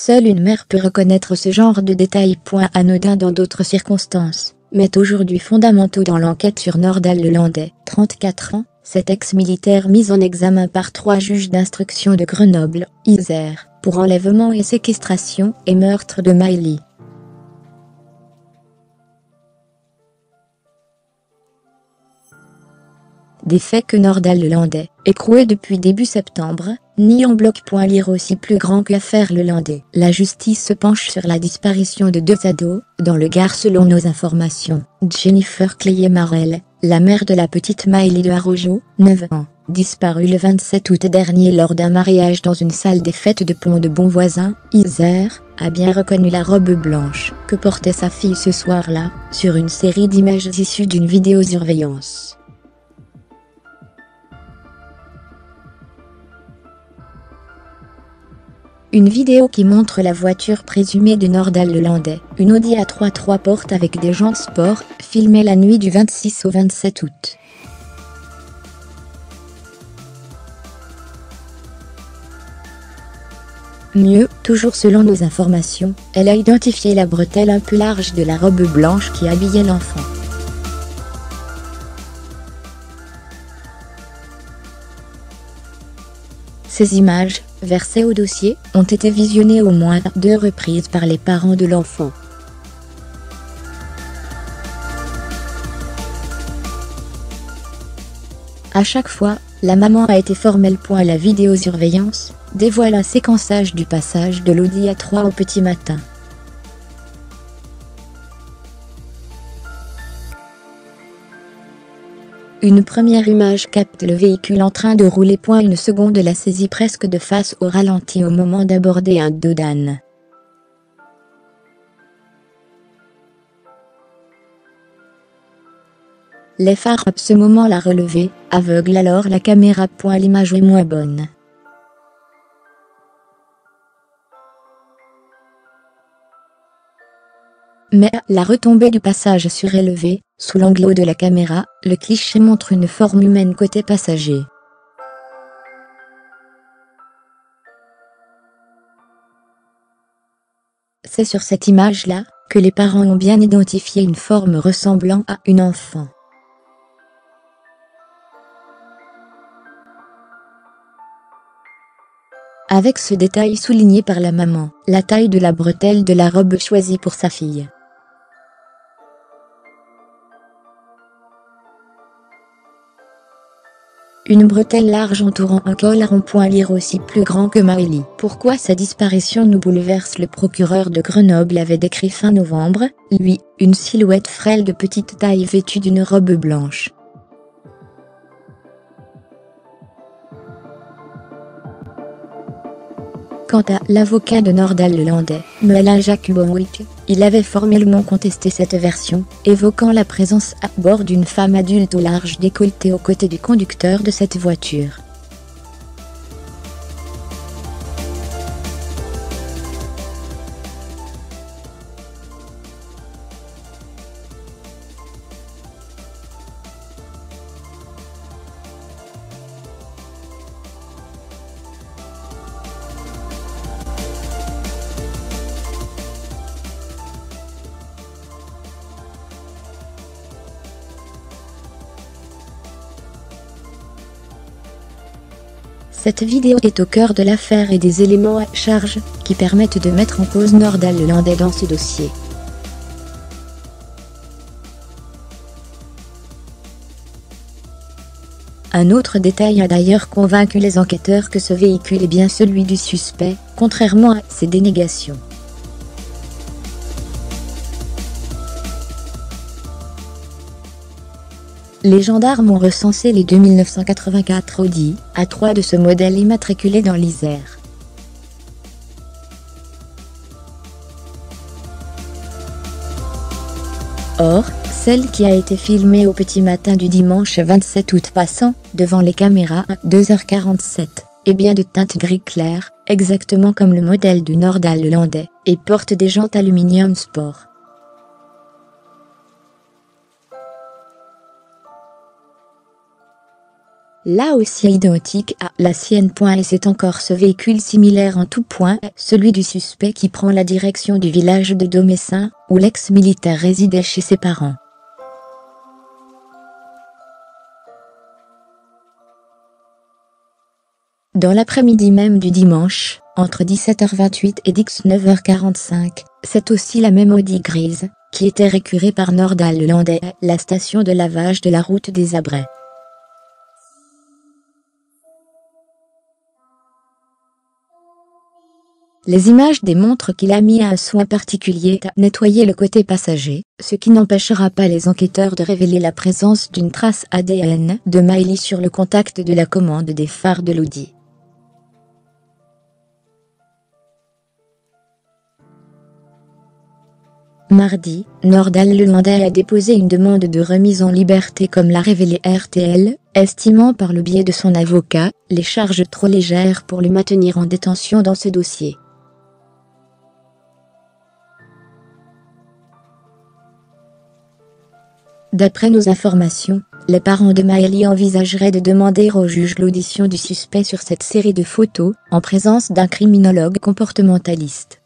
Seule une mère peut reconnaître ce genre de détails. Anodin dans d'autres circonstances, mais aujourd'hui fondamentaux dans l'enquête sur Nordal Lelandais, 34 ans, cet ex-militaire mis en examen par 3 juges d'instruction de Grenoble, Isère, pour enlèvement et séquestration et meurtre de Maëlie. Des faits que Nordal Lelandais, écroué depuis début septembre, nie en bloc. Lire aussi plus grand que l'affaire Lelandais. La justice se penche sur la disparition de 2 ados, dans le Gard selon nos informations. Jennifer Cléier-Marel, la mère de la petite Maëlie de Arrojo, 9 ans, disparue le 27 août dernier lors d'un mariage dans une salle des fêtes de Pont de Bonvoisin, Isère, a bien reconnu la robe blanche que portait sa fille ce soir-là, sur une série d'images issues d'une vidéosurveillance. Une vidéo qui montre la voiture présumée de Nordal Lelandais, une Audi A3 3 portes avec des jantes sport, filmée la nuit du 26 au 27 août. Mieux, toujours selon nos informations, elle a identifié la bretelle un peu large de la robe blanche qui habillait l'enfant. Ces images, versées au dossier, ont été visionnées au moins 2 reprises par les parents de l'enfant. À chaque fois, la maman a été formelle. La vidéosurveillance dévoile un séquençage du passage de l'Audi A3 au petit matin. Une première image capte le véhicule en train de rouler. Une seconde la saisit presque de face au ralenti au moment d'aborder un dos d'âne. Les phares à ce moment la relevé, aveugle alors la caméra. L'image est moins bonne. Mais à la retombée du passage surélevé, sous l'angle de la caméra, le cliché montre une forme humaine côté passager. C'est sur cette image-là que les parents ont bien identifié une forme ressemblant à une enfant. Avec ce détail souligné par la maman, la taille de la bretelle de la robe choisie pour sa fille. Une bretelle large entourant un col rond. Lire aussi plus grand que Maëlie. Pourquoi sa disparition nous bouleverse. Le procureur de Grenoble avait décrit fin novembre, lui, une silhouette frêle de petite taille vêtue d'une robe blanche. Quant à l'avocat de Nordal Lelandais, Mela Jakubowicz, il avait formellement contesté cette version, évoquant la présence à bord d'une femme adulte au large décolleté aux côtés du conducteur de cette voiture. Cette vidéo est au cœur de l'affaire et des éléments à charge qui permettent de mettre en cause Nordal Lelandais dans ce dossier. Un autre détail a d'ailleurs convaincu les enquêteurs que ce véhicule est bien celui du suspect, contrairement à ses dénégations. Les gendarmes ont recensé les 2984 Audi A3 de ce modèle immatriculés dans l'Isère. Or, celle qui a été filmée au petit matin du dimanche 27 août passant devant les caméras à 2h47 est bien de teinte gris clair, exactement comme le modèle du Nordal Lelandais, et porte des jantes aluminium sport. là aussi identique à la sienne. Et c'est encore ce véhicule similaire en tout point, celui du suspect qui prend la direction du village de Domessin, où l'ex-militaire résidait chez ses parents. Dans l'après-midi même du dimanche, entre 17h28 et 19h45, c'est aussi la même Audi grise, qui était récurée par Nordal-Lelandais, la station de lavage de la route des Abrets. Les images démontrent qu'il a mis un soin particulier à nettoyer le côté passager, ce qui n'empêchera pas les enquêteurs de révéler la présence d'une trace ADN de Miley sur le contact de la commande des phares de l'Audi. Mardi, Nordal-Lelandais a déposé une demande de remise en liberté comme l'a révélé RTL, estimant par le biais de son avocat, les charges trop légères pour le maintenir en détention dans ce dossier. D'après nos informations, les parents de Miley envisageraient de demander au juge l'audition du suspect sur cette série de photos, en présence d'un criminologue comportementaliste.